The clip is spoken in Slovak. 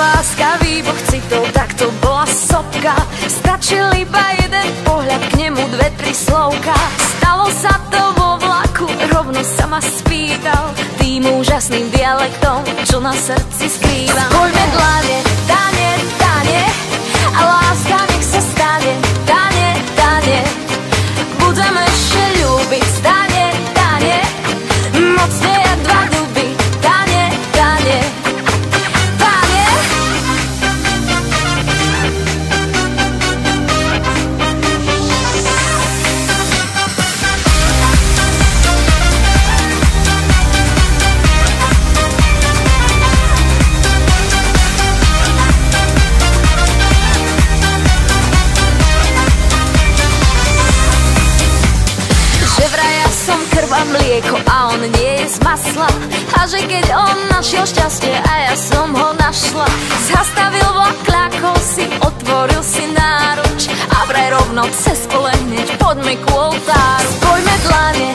láskavý boh citov, tak to bola sopka. Stačil iba jeden pohľad, k nemu dve, tri slovka. Stalo sa to vo vlaku, rovno sa ma spýtal tým úžasným dialektom, čo na srdci skrývam. Spojme dlane, dane, dane, a láska nech sa stane, dane, dane. Budeme ešte ľúbiť, dane, dane, mocne jak dva duby, dane, dane. Mlieko a on nie je z masla, a že keď on našiel šťastie a ja som ho našla, zastavil vlak, kľakol si, otvoril si náruč a vraj rovno cez pole hneď poďme ku oltáru. Spojme dlane,